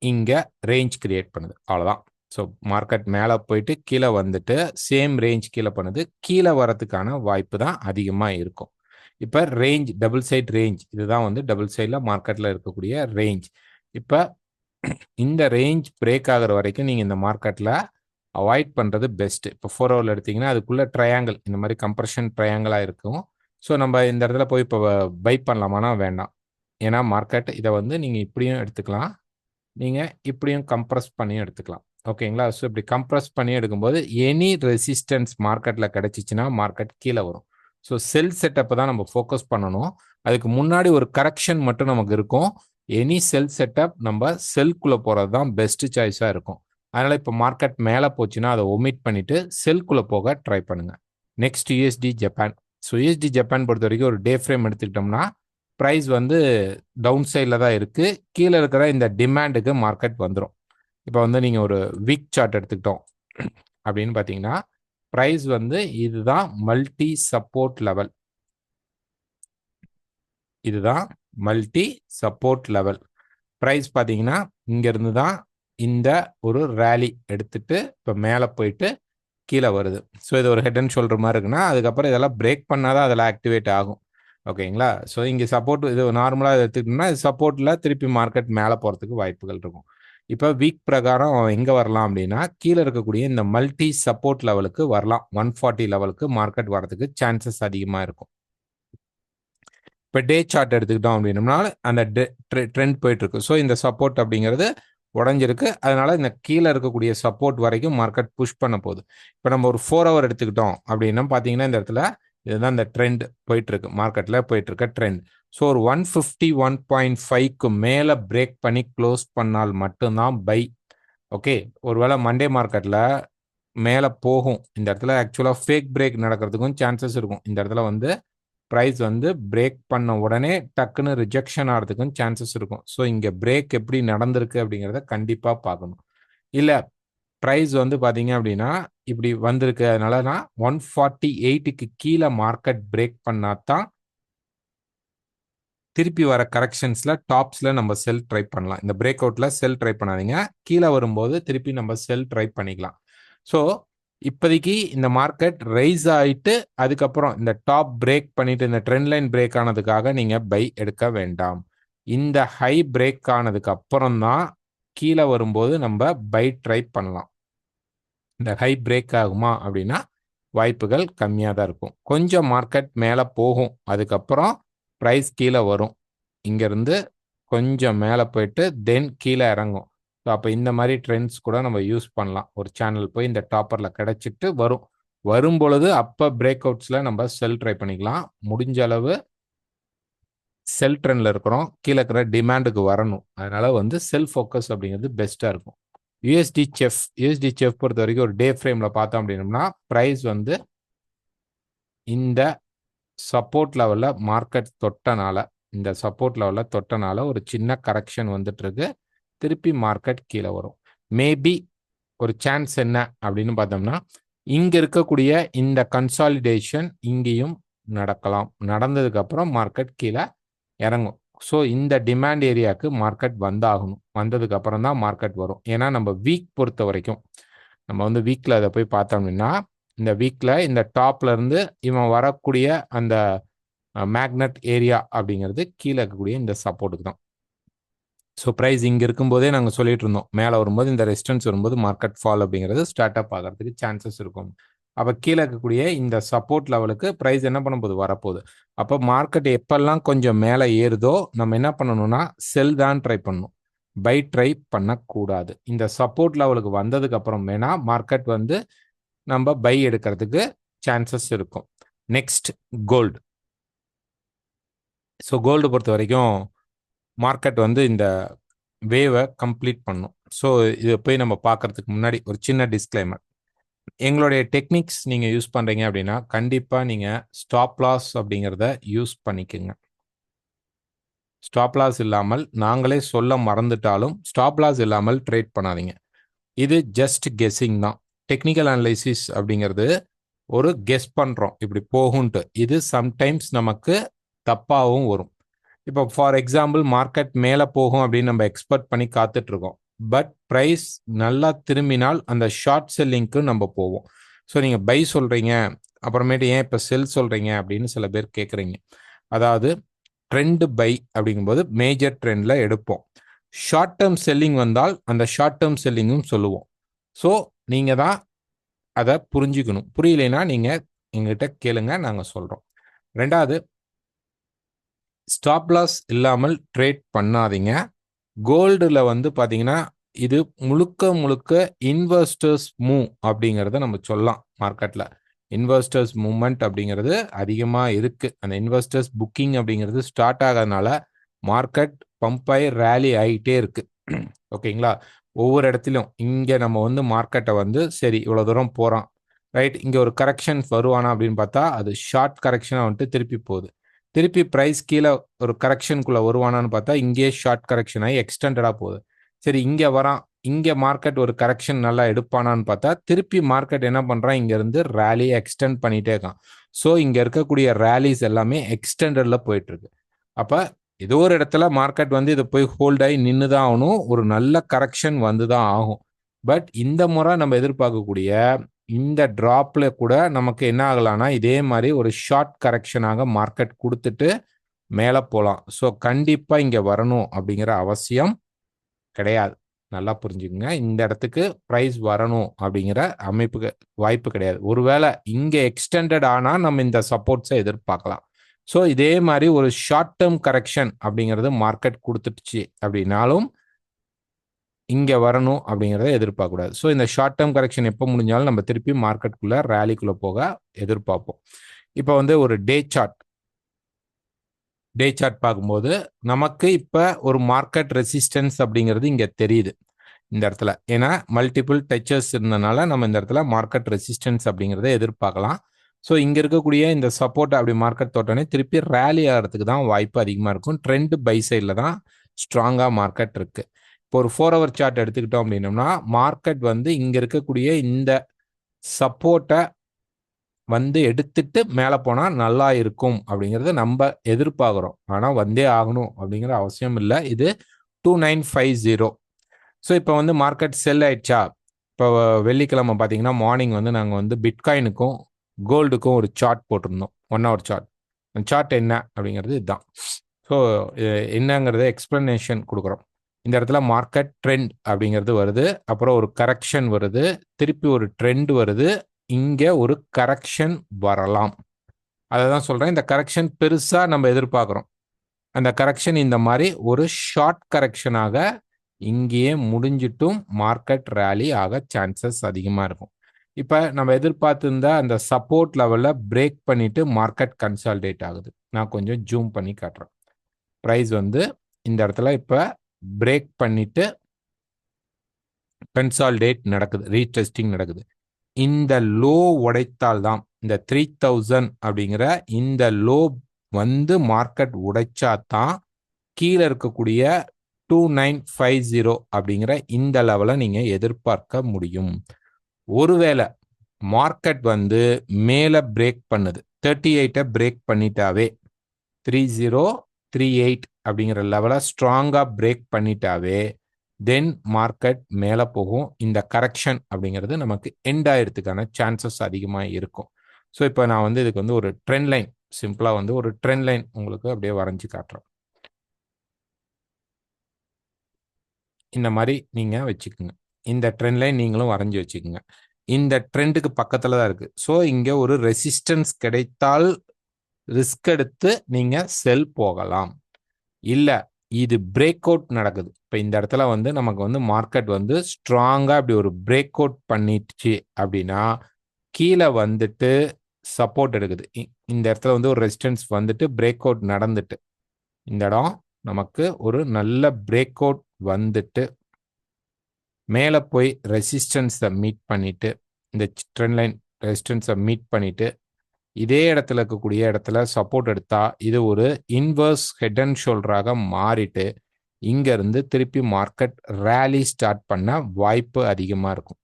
இங்கே ரேஞ்ச் கிரியேட் பண்ணுது, அவ்வளோதான். ஸோ மார்க்கெட் மேலே போயிட்டு கீழே வந்துட்டு சேம் ரேஞ்ச் கீழே பண்ணுது. கீழே வரதுக்கான வாய்ப்பு தான் அதிகமாக இருக்கும். இப்போ ரேஞ்ச் டபுள் சைட் ரேஞ்ச், இதுதான் வந்து டபுள் சைடில் மார்க்கெட்டில் இருக்கக்கூடிய ரேஞ்ச். இப்போ இந்த ரேஞ்ச் பிரேக் ஆகிற வரைக்கும் நீங்கள் இந்த மார்க்கெட்டில் அவாய்ட் பண்ணுறது பெஸ்ட். இப்போ 4 ஹவரில் எடுத்தீங்கன்னா அதுக்குள்ளே ட்ரையாங்கிள், இந்த மாதிரி கம்ப்ரெஷன் ட்ரையாங்கிளாக இருக்கும். ஸோ நம்ம இந்த இடத்துல போய் இப்போ பை பண்ணலாமானா வேண்டாம். ஏன்னா மார்க்கெட் இதை வந்து நீங்கள் இப்படியும் எடுத்துக்கலாம், நீங்கள் இப்படியும் கம்ப்ரஸ் பண்ணி எடுத்துக்கலாம். ஓகேங்களா? ஸோ இப்படி கம்ப்ரஸ் பண்ணி எடுக்கும்போது எனி ரெசிஸ்டன்ஸ் மார்க்கெட்டில் கிடைச்சிச்சுன்னா மார்க்கெட் கீழே வரும். ஸோ செல் செட்டப்பை தான் நம்ம ஃபோக்கஸ் பண்ணணும். அதுக்கு முன்னாடி ஒரு கரெக்ஷன் மட்டும் நமக்கு இருக்கும். எனி செல் செட்டப் நம்ம செல்குள்ளே போகிறது தான் பெஸ்ட் சாய்ஸாக இருக்கும். அதனால் இப்போ மார்க்கெட் மேலே போச்சுன்னா அதை ஒமிட் பண்ணிவிட்டு செல்குள்ளே போக ட்ரை பண்ணுங்கள். Next USD Japan. So USD Japan பொறுத்த வரைக்கும் ஒரு டே ஃப்ரேம் எடுத்துக்கிட்டோம்னா ப்ரைஸ் வந்து டவுன் சைடில் தான் இருக்குது. கீழே இருக்கிற இந்த டிமாண்டுக்கு மார்க்கெட் வந்துடும். இப்போ வந்து நீங்கள் ஒரு வீக் சார்ட் எடுத்துக்கிட்டோம் அப்படின்னு பார்த்தீங்கன்னா ப்ரைஸ் வந்து இதுதான் மல்டி சப்போர்ட் லெவல். இதுதான் மல்டி சப்போர்ட் லெவல். ப்ரைஸ் பார்த்தீங்கன்னா இங்கேருந்து தான் இந்த ஒரு ரேலி எடுத்துட்டு இப்போ மேலே போயிட்டு கீழே வருது. ஸோ இது ஒரு ஹெட் அண்ட் ஷோல்டர் மாதிரி இருக்குன்னா அதுக்கப்புறம் இதெல்லாம் பிரேக் பண்ணாதான் அதெல்லாம் ஆக்டிவேட் ஆகும். ஓகேங்களா? ஸோ இங்கே சப்போர்ட் இது நார்மலாக எடுத்துக்கிட்டோம்னா சப்போர்ட்டில் திருப்பி மார்க்கெட் மேலே போகிறதுக்கு வாய்ப்புகள் இருக்கும். இப்போ வீக் பிரகாரம் எங்கே வரலாம் அப்படின்னா கீழே இருக்கக்கூடிய இந்த மல்டி சப்போர்ட் லெவலுக்கு வரலாம். 140 லெவலுக்கு மார்க்கெட் வரதுக்கு சான்சஸ் அதிகமாக இருக்கும். இப்போ டே சார்ட் எடுத்துக்கிட்டோம் அப்படின்னம்னா அந்த ட்ரெண்ட் போயிட்டு இருக்கு. ஸோ இந்த சப்போர்ட் அப்படிங்கிறது உடஞ்சிருக்கு. அதனால இந்த கீழே இருக்கக்கூடிய சப்போர்ட் வரைக்கும் மார்க்கெட் புஷ் பண்ண போகுது. இப்போ நம்ம ஒரு 4 ஹவர் எடுத்துக்கிட்டோம் அப்படின்னா பார்த்தீங்கன்னா இந்த இடத்துல இதுதான் இந்த ட்ரெண்ட் போயிட்டு இருக்கு, மார்க்கெட்டில் போயிட்டு இருக்க ட்ரெண்ட். ஸோ ஒரு 151.5க்கு மேலே பிரேக் பண்ணி க்ளோஸ் பண்ணால் மட்டும்தான் பை. ஓகே, ஒருவேளை மண்டே மார்க்கெட்டில் மேலே போகும். இந்த இடத்துல ஆக்சுவலாக ஃபேக் பிரேக் நடக்கிறதுக்கும் சான்சஸ் இருக்கும். இந்த இடத்துல வந்து ப்ரைஸ் வந்து பிரேக் பண்ண உடனே டக்குன்னு ரிஜெக்ஷன் ஆகிறதுக்கும் சான்சஸ் இருக்கும். ஸோ இங்கே பிரேக் எப்படி நடந்திருக்கு அப்படிங்கிறத கண்டிப்பாக பார்க்கணும். இல்லை ப்ரைஸ் வந்து பார்த்தீங்க அப்படின்னா இப்படி வந்திருக்கு, அதனால நான் 148க்கு கீழே மார்க்கெட் பிரேக் பண்ணாதான் திருப்பி வர கரெக்ஷன்ஸில் டாப்ஸில் நம்ம செல் ட்ரை பண்ணலாம். இந்த பிரேக் அவுட்டில் செல் ட்ரை பண்ணாதீங்க. கீழே வரும்போது திருப்பி நம்ம செல் ட்ரை பண்ணிக்கலாம். ஸோ இப்போதைக்கு இந்த மார்க்கெட் ரைஸ் ஆகிட்டு அதுக்கப்புறம் இந்த டாப் பிரேக் பண்ணிட்டு இந்த ட்ரெண்ட் லைன் பிரேக் ஆனதுக்காக நீங்கள் பை எடுக்க வேண்டாம். இந்த ஹை பிரேக் ஆனதுக்கு அப்புறம் தான் கீழே வரும்போது நம்ம பை ட்ரை பண்ணலாம். இந்த ஹை பிரேக் ஆகுமா அப்படின்னா வாய்ப்புகள் கம்மியாக தான் இருக்கும். கொஞ்சம் மார்க்கெட் மேலே போகும், அதுக்கப்புறம் ப்ரைஸ் கீழே வரும். இங்கேருந்து கொஞ்சம் மேலே போயிட்டு தென் கீழே இறங்கும். ஸோ அப்போ இந்த மாதிரி ட்ரெண்ட்ஸ் கூட நம்ம யூஸ் பண்ணலாம். ஒரு சேனல் போய் இந்த டாப்பரில் கிடச்சிட்டு வரும் பொழுது அப்போ பிரேக் அவுட்ஸில் நம்ம செல் ட்ரை பண்ணிக்கலாம். முடிஞ்ச அளவு செல் ட்ரெண்ட்ல இருக்கிறோம், கீழே இருக்கிற டிமாண்டுக்கு வரணும். அதனால வந்து செல் ஃபோக்கஸ் அப்படிங்கிறது பெஸ்ட்டாக இருக்கும். யூஎஸ்டி செஃப் பொறுத்த வரைக்கும் ஒரு டே ஃப்ரேமில் பார்த்தோம் அப்படின்னோம்னா ப்ரைஸ் வந்து இந்த சப்போர்ட் லெவலில் மார்க்கெட் தொட்டனால ஒரு சின்ன கரெக்ஷன் வந்துட்டு இருக்கு. திருப்பி மார்க்கெட் கீழே வரும். மேபி ஒரு சான்ஸ் என்ன அப்படின்னு பார்த்தோம்னா இங்க இருக்கக்கூடிய இந்த கன்சாலிடேஷன் இங்கேயும் நடக்கலாம். நடந்ததுக்கு அப்புறம் மார்க்கெட் கீழே இறங்கும். ஸோ இந்த டிமாண்ட் ஏரியாவுக்கு மார்க்கெட் வந்தாகணும். வந்ததுக்கு அப்புறம் தான் மார்க்கெட் வரும். ஏன்னா நம்ம வீக் பொறுத்த வரைக்கும் நம்ம வந்து வீக்ல அதை போய் பார்த்தோம் அப்படின்னா இந்த வீக்ல இந்த டாப்ல இருந்து இவன் வரக்கூடிய அந்த மேக்னெட் ஏரியா அப்படிங்கிறது கீழே இருக்கக்கூடிய இந்த சப்போர்ட்டுக்கு தான். ஸோ ப்ரைஸ் இங்கே இருக்கும்போதே நாங்கள் சொல்லிட்டு இருந்தோம், மேலே வரும்போது இந்த ரெசிஸ்டன்ஸ் வரும்போது மார்க்கெட் ஃபால் அப்படிங்கிறது ஸ்டார்ட் அப் ஆகிறதுக்கு சான்சஸ் இருக்கும். அப்போ கீழே இருக்கக்கூடிய இந்த சப்போர்ட் லெவலுக்கு ப்ரைஸ் என்ன பண்ண போகுது, வரப்போகுது. அப்போ மார்க்கெட் எப்பெல்லாம் கொஞ்சம் மேலே ஏறுதோ நம்ம என்ன பண்ணணும்னா செல் தான் ட்ரை பண்ணணும், பை ட்ரை பண்ணக்கூடாது. இந்த சப்போர்ட் லெவலுக்கு வந்ததுக்கு அப்புறம் வேணா மார்க்கெட் வந்து நம்ம பை எடுக்கிறதுக்கு சான்சஸ் இருக்கும். Next gold. ஸோ கோல்டு பொறுத்த வரைக்கும் மார்க்கெட் வந்து இந்த வேவை கம்ப்ளீட் பண்ணும். ஸோ இதை போய் நம்ம பார்க்கறதுக்கு முன்னாடி ஒரு சின்ன டிஸ்க்ளைமர். எங்களுடைய டெக்னிக்ஸ் நீங்கள் யூஸ் பண்ணுறீங்க அப்படின்னா கண்டிப்பாக நீங்கள் ஸ்டாப் லாஸ் அப்படிங்கிறத யூஸ் பண்ணிக்கோங்க. ஸ்டாப் லாஸ் இல்லாமல் நாங்களே சொல்ல மறந்துட்டாலும் ஸ்டாப் லாஸ் இல்லாமல் ட்ரேட் பண்ணாதீங்க. இது ஜஸ்ட் கெஸ்ஸிங் தான். டெக்னிக்கல் அனலைசிஸ் அப்படிங்கிறது ஒரு கெஸ் பண்ணுறோம் இப்படி போகும்ட்டு. இது சம்டைம்ஸ் நமக்கு தப்பாகவும் வரும். இப்போ ஃபார் எக்ஸாம்பிள் மார்க்கெட் மேலே போகும் அப்படின்னு நம்ம எக்ஸ்பெக்ட் பண்ணி காத்துட்டு இருக்கோம். பட் ப்ரைஸ் நல்லா திரும்பினால் அந்த ஷார்ட் செல்லிங்க்கு நம்ம போவோம். ஸோ நீங்கள் பை சொல்கிறீங்க, அப்புறமேட்டு ஏன் இப்போ செல் சொல்கிறீங்க அப்படின்னு சில பேர் கேட்குறீங்க. அதாவது ட்ரெண்ட் பை அப்படிங்கும்போது மேஜர் ட்ரெண்டில் எடுப்போம். ஷார்ட் டேர்ம் செல்லிங் வந்தால் அந்த ஷார்ட் டேர்ம் செல்லிங்கும் சொல்லுவோம். ஸோ நீங்கள் தான் அதை புரிஞ்சுக்கணும். புரியலைன்னா நீங்கள் எங்ககிட்ட கேளுங்க, நாங்கள் சொல்கிறோம். ரெண்டாவது, ஸ்டாப் லாஸ் இல்லாமல் ட்ரேட் பண்ணாதீங்க. கோல்டில் வந்து பார்த்தீங்கன்னா இது முழுக்க இன்வெஸ்டர்ஸ் மூவ் அப்படிங்கிறத நம்ம சொல்லலாம். மார்க்கெட்டில் இன்வெஸ்டர்ஸ் மூவ்மெண்ட் அப்படிங்கிறது அதிகமாக இருக்குது. அந்த இன்வெஸ்டர்ஸ் புக்கிங் அப்படிங்கிறது ஸ்டார்ட் ஆகிறதுனால மார்க்கெட் பம்பாய் ரேலி ஆகிட்டே இருக்கு. ஓகேங்களா? ஒவ்வொரு இடத்துலையும் இங்கே நம்ம வந்து மார்க்கெட்டை வந்து சரி இவ்வளோ தூரம் போகிறோம், ரைட், இங்கே ஒரு கரெக்ஷன் வருவானா அப்படின்னு பார்த்தா அது ஷார்ட் கரெக்ஷனாக வந்துட்டு திருப்பி போகுது. திருப்பி ப்ரைஸ் கீழே ஒரு கரெக்ஷனுக்குள்ளே வருவானான்னு பார்த்தா இங்கே ஷார்ட் கரெக்ஷன் ஆகி எக்ஸ்டெண்டடாக போகுது. சரி இங்கே வரான், இங்கே மார்க்கெட் ஒரு கரெக்ஷன் நல்லா எடுப்பானான்னு பார்த்தா திருப்பி மார்க்கெட் என்ன பண்ணுறான், இங்கேருந்து ரேலியை எக்ஸ்டெண்ட் பண்ணிகிட்டே இருக்கான். ஸோ இங்கே இருக்கக்கூடிய ரேலிஸ் எல்லாமே எக்ஸ்டெண்டடில் போயிட்டுருக்கு. அப்போ ஏதோ ஒரு இடத்துல மார்க்கெட் வந்து இதை போய் ஹோல்ட் ஆகி நின்று தான் ஆகணும், ஒரு நல்ல கரெக்ஷன் வந்து தான் ஆகும். பட் இந்த முறை நம்ம எதிர்பார்க்கக்கூடிய இந்த டிராப்ல கூட நமக்கு என்ன ஆகலாம்னா இதே மாதிரி ஒரு ஷார்ட் கரெக்ஷனாக மார்க்கெட் கொடுத்துட்டு மேலே போகலாம். ஸோ கண்டிப்பாக இங்கே வரணும் அப்படிங்கிற அவசியம் கிடையாது. நல்லா புரிஞ்சுக்கோங்க. இந்த இடத்துக்கு ப்ரைஸ் வரணும் அப்படிங்கிற அமைப்புக்கு வாய்ப்பு கிடையாது. ஒருவேளை இங்கே எக்ஸ்டெண்டட் ஆனால் நம்ம இந்த சப்போர்ட்ஸை எதிர்பார்க்கலாம். ஸோ இதே மாதிரி ஒரு ஷார்ட் டேர்ம் கரெக்ஷன் அப்படிங்கிறது மார்க்கெட் கொடுத்துடுச்சு அப்படின்னாலும் இங்கே வரணும் அப்படிங்கிறத எதிர்பார்க்கக்கூடாது. ஸோ இந்த ஷார்ட் டேர்ம் கரெக்ஷன் எப்போ முடிஞ்சாலும் நம்ம திருப்பி மார்க்கெட்டுக்குள்ளே ரேலிக்குள்ளே போக எதிர்பார்ப்போம். இப்போ வந்து ஒரு டே சார்ட் பார்க்கும்போது நமக்கு இப்போ ஒரு மார்க்கெட் ரெசிஸ்டன்ஸ் அப்படிங்கிறது இங்கே தெரியுது இந்த இடத்துல. ஏன்னா மல்டிபிள் டச்சஸ் இருந்தனால நம்ம இந்த இடத்துல மார்க்கெட் ரெசிஸ்டன்ஸ் அப்படிங்கிறத எதிர்பார்க்கலாம். ஸோ இங்கே இருக்கக்கூடிய இந்த சப்போர்ட் அப்படி மார்க்கெட் தோட்டனே திருப்பி ரேலி ஆகிறதுக்கு தான் வாய்ப்பு அதிகமாக இருக்கும். ட்ரெண்ட் பை சைடில் தான் ஸ்ட்ராங்காக மார்க்கெட் இருக்குது. இப்போ ஒரு 4 ஹவர் சார்ட் எடுத்துக்கிட்டோம் அப்படின்னோம்னா மார்க்கெட் வந்து இங்கே இருக்கக்கூடிய இந்த சப்போர்ட்டை வந்து எடுத்துட்டு மேலே போனால் நல்லா இருக்கும் அப்படிங்கிறத நம்ம எதிர்பார்க்குறோம். ஆனால் வந்தே ஆகணும் அப்படிங்கிற அவசியம் இல்லை. இது 2950. ஸோ இப்போ வந்து மார்க்கெட் செல் ஆயிடுச்சா? இப்போ வெள்ளிக்கிழமை பார்த்தீங்கன்னா மார்னிங் வந்து நாங்கள் வந்து பிட்காயினுக்கும் கோல்டுக்கும் ஒரு சார்ட் போட்டிருந்தோம், 1 ஹவர் சார்ட். அந்த சார்ட் என்ன அப்படிங்கிறது இதுதான். ஸோ என்னங்கிறத எக்ஸ்பிளனேஷன் கொடுக்குறோம். இந்த இடத்துல மார்க்கெட் ட்ரெண்ட் அப்படிங்கிறது வருது, அப்புறம் ஒரு கரெக்ஷன் வருது, திருப்பி ஒரு ட்ரெண்ட் வருது, இங்கே ஒரு கரெக்ஷன் வரலாம். அதை தான் சொல்கிறேன். இந்த கரெக்ஷன் பெருசாக நம்ம எதிர்பார்க்குறோம். அந்த கரெக்ஷன் இந்த மாதிரி ஒரு ஷார்ட் கரெக்ஷனாக இங்கேயே முடிஞ்சிட்டும் மார்க்கெட் ரேலி ஆக சான்சஸ் அதிகமாக இருக்கும். இப்போ நம்ம எதிர்பார்த்துருந்த அந்த சப்போர்ட் லெவலில் பிரேக் பண்ணிட்டு மார்க்கெட் கன்சால்டேட் ஆகுது. நான் கொஞ்சம் ஜூம் பண்ணி காட்டுறேன். ப்ரைஸ் வந்து இந்த இடத்துல இப்போ பிரேக் பண்ணிட்டு கன்சால்டேட் நடக்குது, ரீடெஸ்டிங் நடக்குது. இந்த லோ உடைத்தால் தான் இந்த 3000 அப்படிங்கிற இந்த லோ வந்து மார்க்கெட் உடைச்சா தான் கீழே இருக்கக்கூடிய 2950 அப்படிங்கிற இந்த லெவலை நீங்க எதிர்பார்க்க முடியும். ஒருவேளை மார்க்கெட் வந்து மேல பிரேக் பண்ணுது, 38 பிரேக் பண்ணிட்டாவே 3038 அப்படிங்கிற லெவலை ஸ்ட்ராங்கா பிரேக் பண்ணிட்டாவே தென் மார்க்கெட் மேலே போகும். இந்த கரெக்ஷன் அப்படிங்கிறது நமக்கு எண்ட் ஆகிறதுக்கான சான்சஸ் அதிகமாக இருக்கும். ஸோ இப்போ நான் வந்து இதுக்கு வந்து ஒரு ட்ரெண்ட் லைன், சிம்பிளாக வந்து ஒரு ட்ரெண்ட் லைன் உங்களுக்கு அப்படியே வரைஞ்சி காட்டுறேன். இந்த மாதிரி நீங்கள் வச்சுக்கோங்க. இந்த ட்ரெண்ட் லைன் நீங்களும் வரைஞ்சி வச்சுக்கோங்க. இந்த ட்ரெண்டுக்கு பக்கத்தில் தான் இருக்குது. ஸோ இங்கே ஒரு ரெசிஸ்டன்ஸ் கிடைத்தால் ரிஸ்க் எடுத்து நீங்கள் செல் போகலாம். இல்லை இது பிரேக் அவுட் நடக்குது, இப்போ இந்த இடத்துல வந்து நமக்கு வந்து மார்க்கெட் வந்து ஸ்ட்ராங்காக அப்படி ஒரு பிரேக் அவுட் பண்ணிடுச்சு அப்படின்னா கீழே வந்துட்டு சப்போர்ட் எடுக்குது. இந்த இடத்துல வந்து ஒரு ரெசிஸ்டன்ஸ் வந்துட்டு பிரேக் அவுட் நடந்துட்டு இந்த இடம் நமக்கு ஒரு நல்ல பிரேக் அவுட் வந்துட்டு மேலே போய் ரெசிஸ்டன்ஸை மீட் பண்ணிட்டு இந்த ட்ரெண்ட் லைன் ரெசிஸ்டன்ஸை மீட் பண்ணிட்டு இதே இடத்துல இருக்கக்கூடிய இடத்துல சப்போர்ட் எடுத்தா இது ஒரு இன்வர்ஸ் ஹெட் அண்ட் ஷோல்டராக மாறிட்டு இங்க இருந்து திருப்பி மார்க்கெட் ரேலி ஸ்டார்ட் பண்ண வாய்ப்பு அதிகமாக இருக்கும்.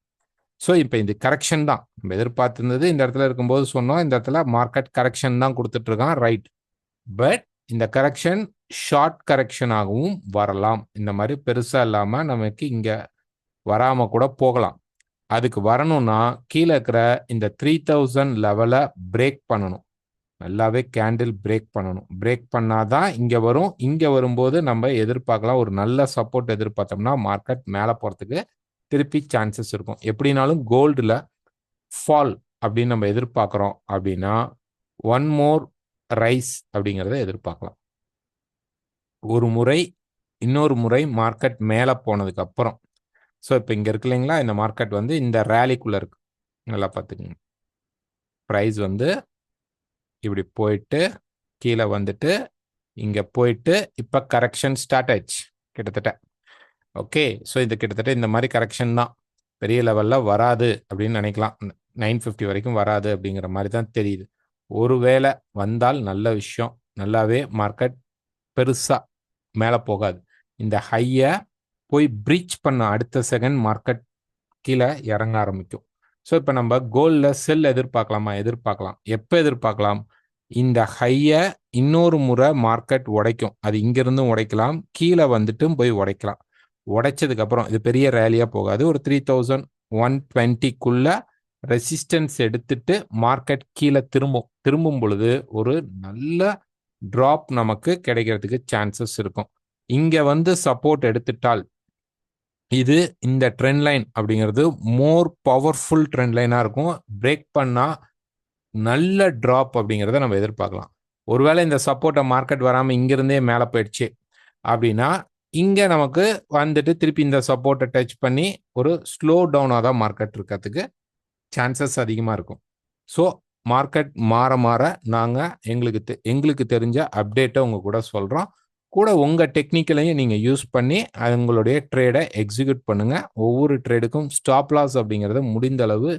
ஸோ இப்போ இது கரெக்ஷன் தான் நம்ம எதிர்பார்த்திருந்தது. இந்த இடத்துல இருக்கும்போது சொன்னோம் இந்த இடத்துல மார்க்கெட் கரெக்ஷன் தான் கொடுத்துட்டு இருக்கான், ரைட். பட் இந்த கரெக்ஷன் ஷார்ட் கரெக்ஷனாகவும் வரலாம். இந்த மாதிரி பெருசா இல்லாம நமக்கு இங்க வராம கூட போகலாம். அதுக்கு வரணும்னா கீழே இருக்கிற இந்த 3000 லெவலை பிரேக் பண்ணணும். நல்லாவே கேண்டில் பிரேக் பண்ணணும். பிரேக் பண்ணாதான் இங்க வரும். இங்க வரும்போது நம்ம எதிர்பார்க்கலாம், ஒரு நல்ல சப்போர்ட் எதிர்பார்த்தோம்னா மார்க்கெட் மேலே போறதுக்கு திருப்பி சான்சஸ் இருக்கும். எப்படினாலும் கோல்டுல ஃபால் அப்படின்னு நம்ம எதிர்பார்க்கிறோம் அப்படின்னா ஒன் மோர் ரைஸ் அப்படிங்கிறத எதிர்பார்க்கலாம். ஒரு முறை இன்னொரு முறை மார்க்கெட் மேலே போனதுக்கு அப்புறம். ஸோ இப்போ இங்கே இருக்கு இல்லைங்களா, இந்த மார்க்கெட் வந்து இந்த ரேலிக்குள்ளே இருக்கு. நல்லா பார்த்துக்குங்க. ப்ரைஸ் வந்து இப்படி போயிட்டு கீழே வந்துட்டு இங்கே போயிட்டு இப்போ கரெக்ஷன் ஸ்டார்ட் ஆயிடுச்சு கிட்டத்தட்ட. ஓகே, ஸோ இது கிட்டத்தட்ட இந்த மாதிரி கரெக்ஷன் தான். பெரிய லெவலில் வராது அப்படின்னு நினைக்கலாம். 950 வரைக்கும் வராது அப்படிங்கிற மாதிரி தான் தெரியுது. ஒருவேளை வந்தால் நல்ல விஷயம். நல்லாவே மார்க்கெட் பெருசாக மேலே போகாது. இந்த ஹையை போய் பிரீச் பண்ண அடுத்த செகண்ட் மார்க்கெட் கீழே இறங்க ஆரம்பிக்கும். ஸோ இப்போ நம்ம கோல்டில் செல் எதிர்பார்க்கலாமா? எதிர்பார்க்கலாம். எப்போ எதிர்பார்க்கலாம்? இந்த ஹையை இன்னொரு முறை மார்க்கெட் உடைக்கும். அது இங்கிருந்தும் உடைக்கலாம், கீழே வந்துட்டும் போய் உடைக்கலாம். உடைச்சதுக்கு அப்புறம் இது பெரிய ரேலியாக போகாது. ஒரு 3120க்குள்ள ரெசிஸ்டன்ஸ் எடுத்துட்டு மார்க்கெட் கீழே திரும்பும் பொழுது ஒரு நல்ல டிராப் நமக்கு கிடைக்கிறதுக்கு சான்சஸ் இருக்கும். இங்க வந்து சப்போர்ட் எடுத்துட்டால் இது இந்த ட்ரெண்ட் லைன் அப்படிங்கிறது மோர் பவர்ஃபுல் ட்ரெண்ட் லைனாக இருக்கும். பிரேக் பண்ணால் நல்ல ட்ராப் அப்படிங்கிறத நம்ம எதிர்பார்க்கலாம். ஒருவேளை இந்த சப்போர்ட்டை மார்க்கெட் வராமல் இங்கிருந்தே மேலே போயிடுச்சு அப்படின்னா இங்கே நமக்கு வந்துட்டு திருப்பி இந்த சப்போர்ட்டை டச் பண்ணி ஒரு ஸ்லோ டவுனாக தான் மார்க்கெட் இருக்கிறதுக்கு சான்சஸ் அதிகமாக இருக்கும். ஸோ மார்க்கெட் மாற மாற நாங்கள் எங்களுக்கு தெரிஞ்ச அப்டேட்டை உங்கள் கூட சொல்கிறோம். கூட உங்கள் டெக்னிக்கலையும் நீங்கள் யூஸ் பண்ணி உங்களுடைய ட்ரேடை எக்ஸிக்யூட் பண்ணுங்கள். ஒவ்வொரு ட்ரேடுக்கும் ஸ்டாப் லாஸ் அப்படிங்கிறத முடிந்த அளவு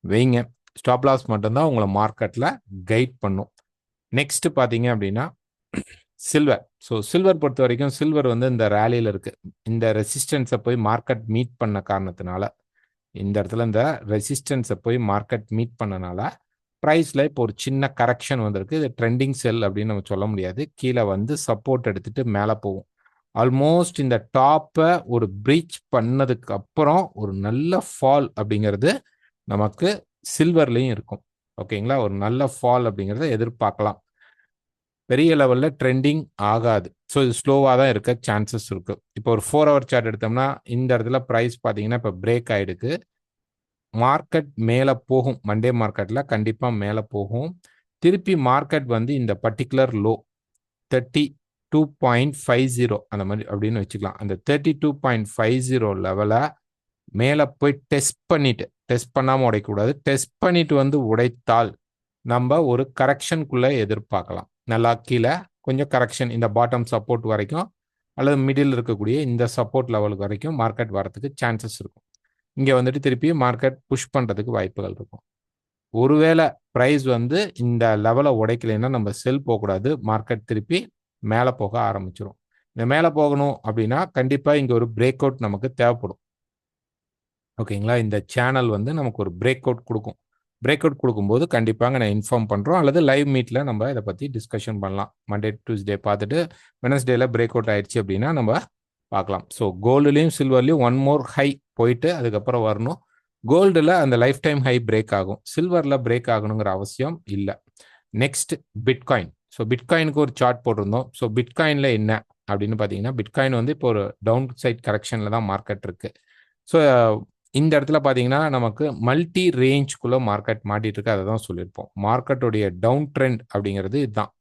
வைங்க. ஸ்டாப் லாஸ் மட்டும்தான் உங்களை மார்க்கெட்டில் கைட் பண்ணும். நெக்ஸ்ட் பார்த்தீங்க அப்படின்னா சில்வர். ஸோ சில்வர் பொறுத்த வரைக்கும் சில்வர் வந்து இந்த ரேலியில் இருக்குது. இந்த ரெசிஸ்டன்ஸை போய் மார்க்கெட் மீட் பண்ண காரணத்தினால இந்த இடத்துல இந்த ரெசிஸ்டன்ஸை போய் மார்க்கெட் மீட் பண்ணனால ப்ரைஸில் இப்போ ஒரு சின்ன கரெக்ஷன் வந்திருக்கு. இது ட்ரெண்டிங் செல் அப்படின்னு நம்ம சொல்ல முடியாது. கீழே வந்து சப்போர்ட் எடுத்துட்டு மேலே போகும். ஆல்மோஸ்ட் இந்த டாப்பை ஒரு பிரீச் பண்ணதுக்கு அப்புறம் ஒரு நல்ல ஃபால் அப்படிங்கிறது நமக்கு சில்வர்லையும் இருக்கும். ஓகேங்களா, ஒரு நல்ல ஃபால் அப்படிங்கிறத எதிர்பார்க்கலாம். பெரிய லெவலில் ட்ரெண்டிங் ஆகாது. ஸோ இது ஸ்லோவாக தான் இருக்க சான்சஸ் இருக்குது. இப்போ ஒரு 4 ஹவர் சார்ட் எடுத்தோம்னா இந்த இடத்துல ப்ரைஸ் பார்த்தீங்கன்னா இப்போ பிரேக் ஆகிடுக்கு. மார்க்கெட் மேலே போகும். மண்டே மார்க்கெட்டில் கண்டிப்பாக மேலே போகும். திருப்பி மார்க்கெட் வந்து இந்த பர்டிகுலர் லோ 32.50 அந்த மாதிரி அப்படின்னு வச்சுக்கலாம். அந்த 32.50 லெவலை மேலே போய் டெஸ்ட் பண்ணாமல் உடைக்கக்கூடாது. டெஸ்ட் பண்ணிட்டு வந்து உடைத்தால் நம்ம ஒரு கரெக்ஷனுக்குள்ளே எதிர்பார்க்கலாம். நல்லா கீழே கொஞ்சம் கரெக்ஷன் இந்த பாட்டம் சப்போர்ட் வரைக்கும் அல்லது மிடில் இருக்கக்கூடிய இந்த சப்போர்ட் லெவலுக்கு வரைக்கும் மார்க்கெட் வரதுக்கு சான்சஸ் இருக்கும். இங்கே வந்துட்டு திருப்பி மார்க்கெட் புஷ் பண்ணுறதுக்கு வாய்ப்புகள் இருக்கும். ஒருவேளை ப்ரைஸ் வந்து இந்த லெவலை உடைக்கலைன்னா நம்ம செல் போகக்கூடாது. மார்க்கெட் திருப்பி மேலே போக ஆரம்பிச்சிடும். இந்த மேலே போகணும் அப்படின்னா கண்டிப்பாக இங்கே ஒரு பிரேக் அவுட் நமக்கு தேவைப்படும். ஓகேங்களா? இந்த சேனல் வந்து நமக்கு ஒரு பிரேக் அவுட் கொடுக்கும். பிரேக் அவுட் கொடுக்கும்போது கண்டிப்பாக நான் இன்ஃபார்ம் பண்ணுறோம், அல்லது லைவ் மீட்டில் நம்ம இதை பற்றி டிஸ்கஷன் பண்ணலாம். மண்டே டியூஸ்டே பார்த்துட்டு வெனஸ்டேல பிரேக் அவுட் ஆயிடுச்சு அப்படின்னா நம்ம பார்க்கலாம். ஸோ கோல்டுலேயும் சில்வர்லேயும் ஒன் மோர் ஹை போயிட்டு அதுக்கப்புறம் வரணும். கோல்டில் அந்த லைஃப் டைம் ஹை பிரேக் ஆகும். சில்வரில் பிரேக் ஆகணுங்கிற அவசியம் இல்லை. Next bitcoin. ஸோ பிட்காயினுக்கு ஒரு சார்ட் போட்டிருந்தோம். ஸோ பிட்காயினில் என்ன அப்படின்னு பார்த்தீங்கன்னா, பிட்காயின் வந்து இப்போ ஒரு டவுன் சைட் கரெக்ஷனில் தான் மார்க்கெட் இருக்கு. ஸோ இந்த இடத்துல பார்த்தீங்கன்னா நமக்கு மல்டி ரேஞ்சுக்குள்ளே மார்க்கெட் மாட்டிட்டு இருக்கு. அதை தான் சொல்லியிருப்போம். மார்க்கெட்டுடைய டவுன் ட்ரெண்ட் அப்படிங்கிறது இதுதான்.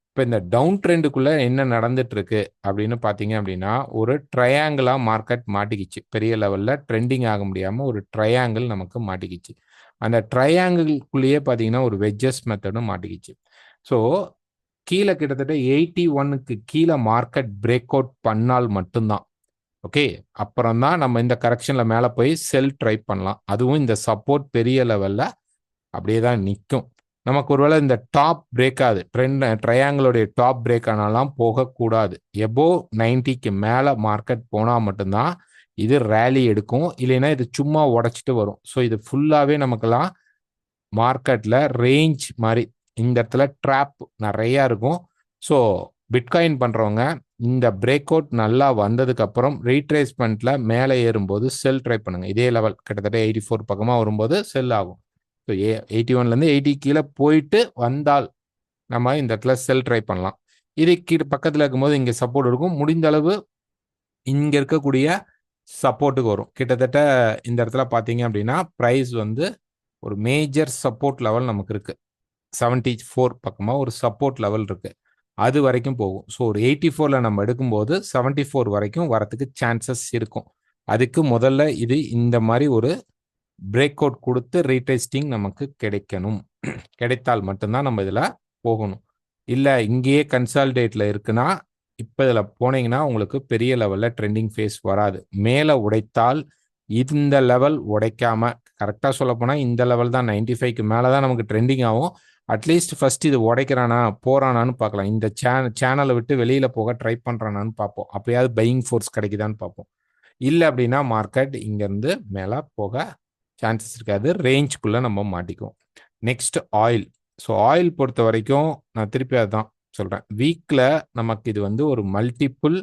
இப்போ இந்த டவுன் ட்ரெண்டுக்குள்ளே என்ன நடந்துட்டு இருக்கு அப்படின்னு பார்த்தீங்க அப்படின்னா, ஒரு ட்ரையாங்கிளாக மார்க்கெட் மாட்டிக்கிச்சு. பெரிய லெவலில் ட்ரெண்டிங் ஆக முடியாமல் ஒரு ட்ரையாங்கிள் நமக்கு மாட்டிக்கிச்சு. அந்த ட்ரையாங்கிள்குள்ளேயே பார்த்தீங்கன்னா ஒரு வெஜ்ஜஸ் மெத்தடும் மாட்டிக்கிச்சு. ஸோ கீழே கிட்டத்தட்ட 81க்கு கீழே மார்க்கெட் பிரேக் அவுட் பண்ணால் மட்டும்தான், ஓகே, அப்புறம் தான் நம்ம இந்த கரெக்ஷனில் மேலே போய் செல் ட்ரை பண்ணலாம். அதுவும் இந்த சப்போர்ட் பெரிய லெவலில் அப்படியே தான் நிற்கும். நமக்கு ஒருவேளை இந்த டாப் பிரேக் ஆகுது, ட்ரையாங்கிளுடைய டாப் பிரேக் ஆனாலாம் போகக்கூடாது. எபோவ் 90க்கு மேலே மார்க்கெட் போனால் மட்டும்தான் இது ரேலி எடுக்கும். இல்லைன்னா இது சும்மா உடச்சிட்டு வரும். ஸோ இது ஃபுல்லாகவே நமக்கெல்லாம் மார்க்கெட்டில் ரேஞ்ச் மாதிரி இந்த இடத்துல ட்ராப் நிறையா இருக்கும். ஸோ பிட்காயின் பண்ணுறவங்க இந்த பிரேக் அவுட் நல்லா வந்ததுக்கு அப்புறம் ரீட்ரேஸ்மெண்ட்ல மேலே ஏறும்போது செல் ட்ரை பண்ணுங்க. இதே லெவல் கிட்டத்தட்ட 84 பக்கமாக வரும்போது செல் ஆகும். ஸோ 81லேருந்து 80 கீழே போயிட்டு வந்தால் நம்ம இந்த இடத்துல செல் ட்ரை பண்ணலாம். இது கீழே பக்கத்தில் இருக்கும்போது இங்கே சப்போர்ட் இருக்கும். முடிந்த அளவு இங்கே இருக்கக்கூடிய சப்போர்ட்டுக்கு வரும். கிட்டத்தட்ட இந்த இடத்துல பார்த்தீங்க அப்படின்னா ப்ரைஸ் வந்து ஒரு மேஜர் சப்போர்ட் லெவல் நமக்கு இருக்கு. 74 பக்கமாக ஒரு சப்போர்ட் லெவல் இருக்கு. அது வரைக்கும் போகும். ஸோ ஒரு 84ல் நம்ம எடுக்கும்போது 74 வரைக்கும் வரத்துக்கு சான்சஸ் இருக்கும். அதுக்கு முதல்ல இது இந்த மாதிரி ஒரு பிரேக் அவுட் கொடுத்து ரீடெஸ்டிங் நமக்கு கிடைக்கணும். கிடைத்தால் மட்டும்தான் நம்ம இதில் போகணும். இல்லை இங்கேயே கன்சால்டேட்டில் இருக்குன்னா இப்போ இதில் போனீங்கன்னா உங்களுக்கு பெரிய லெவலில் ட்ரெண்டிங் ஃபேஸ் வராது. மேலே உடைத்தால் இந்த லெவல் உடைக்காம, கரெக்டாக சொல்ல போனால் இந்த லெவல் தான் 95க்கு மேலே தான் நமக்கு ட்ரெண்டிங் ஆகும். அட்லீஸ்ட் ஃபர்ஸ்ட் இது உடைக்கிறானா போறானான்னு பார்க்கலாம். இந்த சேனலை விட்டு வெளியில் போக ட்ரை பண்ணுறானான்னு பார்ப்போம். அப்பயாவது பையிங் ஃபோர்ஸ் கிடைக்குதான்னு பார்ப்போம். இல்லை அப்படின்னா மார்க்கெட் இங்கேருந்து மேலே போக சான்சஸ் இருக்காது. ரேஞ்சுக்குள்ளே நம்ம மாட்டிக்குவோம். Next oil. ஸோ ஆயில் பொறுத்த வரைக்கும் நான் திருப்பி அதுதான் சொல்கிறேன். வீக்கில் நமக்கு இது வந்து ஒரு மல்டிபிள்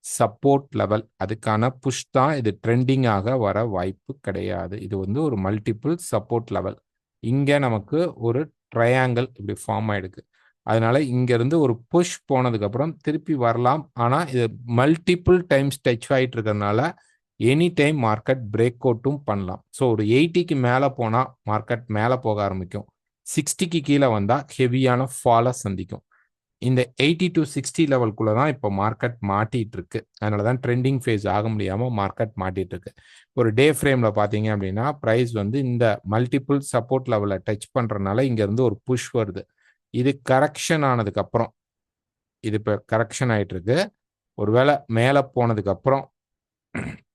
சப்போர்ட் லெவல். அதுக்கான புஷ் தான் இது. ட்ரெண்டிங்காக வர வாய்ப்பு கிடையாது. இது வந்து ஒரு மல்டிபிள் சப்போர்ட் லெவல். இங்கே நமக்கு ஒரு ட்ரையாங்கிள் இப்படி ஃபார்ம் ஆயிடுக்கு. அதனால இங்கேருந்து ஒரு புஷ் போனதுக்கப்புறம் திருப்பி வரலாம். ஆனால் இது மல்டிபிள் டைம்ஸ் டச் ஆகிட்டு இருக்கிறதுனால எனி டைம் மார்க்கெட் பிரேக் அவுட்டும் பண்ணலாம். ஸோ ஒரு 80க்கு மேலே போனால் மார்க்கெட் மேலே போக ஆரம்பிக்கும். 60க்கு கீழே வந்தால் ஹெவியான ஃபாலை சந்திக்கும். இந்த 80 to 60 லெவலுக்குள்ள தான் இப்போ மார்க்கெட் மாட்டிட்டு இருக்கு. அதனால தான் ட்ரெண்டிங் ஃபேஸ் ஆக முடியாமல் மார்க்கெட் மாட்டிட்டு இருக்கு. ஒரு டே ஃப்ரேமில் பார்த்தீங்க அப்படின்னா ப்ரைஸ் வந்து இந்த மல்டிபிள் சப்போர்ட் லெவலில் டச் பண்ணுறதுனால இங்கேருந்து ஒரு புஷ் வருது. இது கரெக்ஷன் ஆனதுக்கப்புறம், இது இப்போ கரெக்ஷன் ஆகிட்டு இருக்கு. ஒருவேளை மேலே போனதுக்கப்புறம்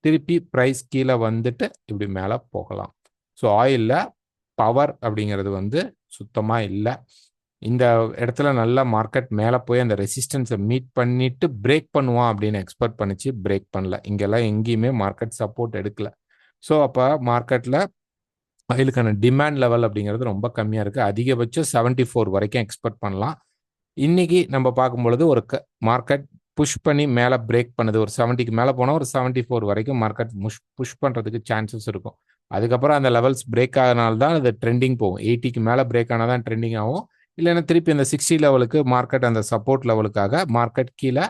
திருப்பி ப்ரைஸ் கீழே வந்துட்டு இப்படி மேலே போகலாம். ஸோ ஆயிலில் பவர் அப்படிங்கிறது வந்து சுத்தமாக இல்லை. இந்த இடத்துல நல்லா மார்க்கெட் மேலே போய் அந்த ரெசிஸ்டன்ஸை மீட் பண்ணிட்டு பிரேக் பண்ணுவான் அப்படின்னு எக்ஸ்பெக்ட் பண்ணிச்சு. பிரேக் பண்ணல. இங்கெல்லாம் எங்கேயுமே மார்க்கெட் சப்போர்ட் எடுக்கல. ஸோ அப்போ மார்க்கெட்டில் ஆயிலுக்கான டிமாண்ட் லெவல் அப்படிங்கிறது ரொம்ப கம்மியாக இருக்குது. அதிகபட்சம் 74 வரைக்கும் எக்ஸ்பெக்ட் பண்ணலாம். இன்னைக்கு நம்ம பார்க்கும்பொழுது ஒரு மார்க்கெட் புஷ் பண்ணி மேலே பிரேக் பண்ணுது. ஒரு 70க்கு மேலே போனால் ஒரு 74 வரைக்கும் மார்க்கெட் புஷ் பண்ணுறதுக்கு சான்சஸ் இருக்கும். அதுக்கப்புறம் அந்த லெவல்ஸ் பிரேக் ஆகினால தான் அது ட்ரெண்டிங் போகும். 80க்கு மேலே பிரேக் ஆனால் தான் ட்ரெண்டிங் ஆகும். இல்லைன்னா திருப்பி அந்த 60 லெவலுக்கு மார்க்கெட் அந்த சப்போர்ட் லெவலுக்காக மார்க்கெட் கீழே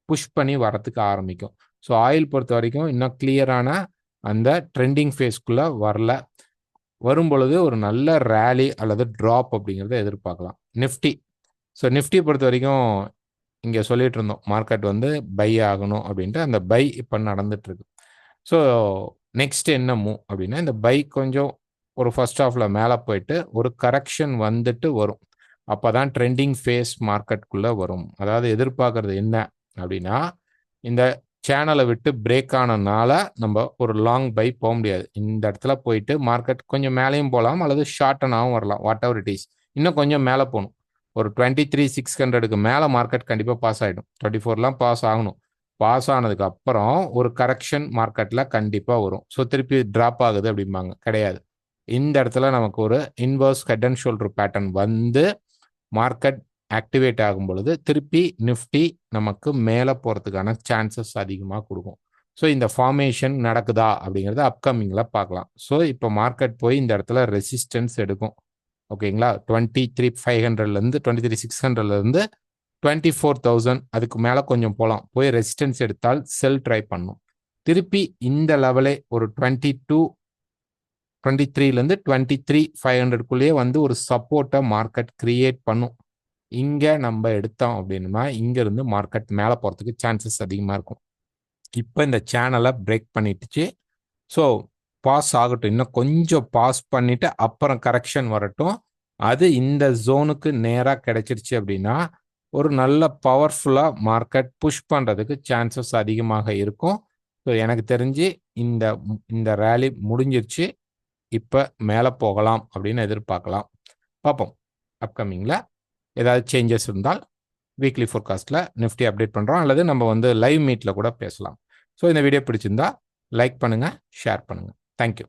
புஷ் பண்ணி வரத்துக்கு ஆரம்பிக்கும். ஸோ ஆயில் பொறுத்த வரைக்கும் இன்னும் கிளியரான அந்த ட்ரெண்டிங் ஃபேஸ்க்குள்ளே வரல. வரும் பொழுது ஒரு நல்ல ரேலி அல்லது ட்ராப் அப்படிங்கிறத எதிர்பார்க்கலாம். நிஃப்டி. ஸோ நிஃப்டி பொறுத்த வரைக்கும் இங்கே சொல்லிட்டு இருந்தோம் மார்க்கெட் வந்து பை ஆகணும் அப்படின்ட்டு. அந்த பை இப்போ நடந்துட்டு இருக்கு. ஸோ நெக்ஸ்ட் என்ன மூவ் அப்படின்னா, இந்த பை கொஞ்சம் ஒரு ஃபர்ஸ்ட் ஹாஃப்ல மேலே போயிட்டு ஒரு கரெக்ஷன் வந்துட்டு வரும். அப்போ தான் ட்ரெண்டிங் ஃபேஸ் மார்க்கெட்டுக்குள்ளே வரும். அதாவது எதிர்பார்க்கறது என்ன அப்படின்னா, இந்த சேனலை விட்டு பிரேக் ஆனனால நம்ம ஒரு லாங் பை போக முடியாது. இந்த இடத்துல போயிட்டு மார்க்கெட் கொஞ்சம் மேலேயும் போகலாம் அல்லது ஷார்ட்டனாகவும் வரலாம். What ever it is. இன்னும் கொஞ்சம் மேலே போகணும். ஒரு 23,600க்கு மேலே மார்க்கெட் கண்டிப்பாக பாஸ் ஆகிடும். 24லாம் பாஸ் ஆகணும். பாஸ் ஆனதுக்கு அப்புறம் ஒரு கரெக்ஷன் மார்க்கெட்டில் கண்டிப்பாக வரும். ஸோ திருப்பி ட்ராப் ஆகுது அப்படிம்பாங்க. கிடையாது. இந்த இடத்துல நமக்கு ஒரு inverse head and shoulder pattern வந்து மார்க்கெட் ஆக்டிவேட் ஆகும் பொழுது திருப்பி நிஃப்டி நமக்கு மேலே போகிறதுக்கான சான்சஸ் அதிகமாக கொடுக்கும். ஸோ இந்த ஃபார்மேஷன் நடக்குதா அப்படிங்கிறத அப்கமிங்கில் பார்க்கலாம். ஸோ இப்போ மார்க்கெட் போய் இந்த இடத்துல ரெசிஸ்டன்ஸ் எடுக்கும். ஓகேங்களா? 23,500லேருந்து 23,600லேருந்து 24,000 அதுக்கு மேலே கொஞ்சம் போகலாம். போய் ரெசிஸ்டன்ஸ் எடுத்தால் செல் ட்ரை பண்ணும். திருப்பி இந்த லெவலே ஒரு 23லேருந்து 23,500க்குள்ளேயே வந்து ஒரு சப்போர்ட்டை மார்க்கெட் கிரியேட் பண்ணும். இங்கே நம்ம எடுத்தோம் அப்படின்னா இங்கேருந்து மார்க்கெட் மேலே போகிறதுக்கு சான்சஸ் அதிகமாக இருக்கும். இப்போ இந்த சேனலை பிரேக் பண்ணிட்டுச்சு. ஸோ பாஸ் ஆகட்டும். இன்னும் கொஞ்சம் பாஸ் பண்ணிவிட்டு அப்புறம் கரெக்ஷன் வரட்டும். அது இந்த ஜோனுக்கு நேராக கிடைச்சிருச்சு அப்படின்னா ஒரு நல்ல பவர்ஃபுல்லாக மார்க்கெட் புஷ் பண்ணுறதுக்கு சான்சஸ் அதிகமாக இருக்கும். ஸோ எனக்கு தெரிஞ்சு இந்த ரேலி முடிஞ்சிருச்சு. இப்போ மேலே போகலாம் அப்படின்னு எதிர்பார்க்கலாம். பார்ப்போம் அப்கமிங்கில் ஏதாவது சேஞ்சஸ் இருந்தால் வீக்லி ஃபோர்காஸ்ட்டில் நிஃப்டி அப்டேட் பண்ணுறோம் அல்லது நம்ம வந்து லைவ் மீட்டில் கூட பேசலாம். ஸோ இந்த வீடியோ பிடிச்சிருந்தா லைக் பண்ணுங்கள், ஷேர் பண்ணுங்கள். தேங்க்யூ.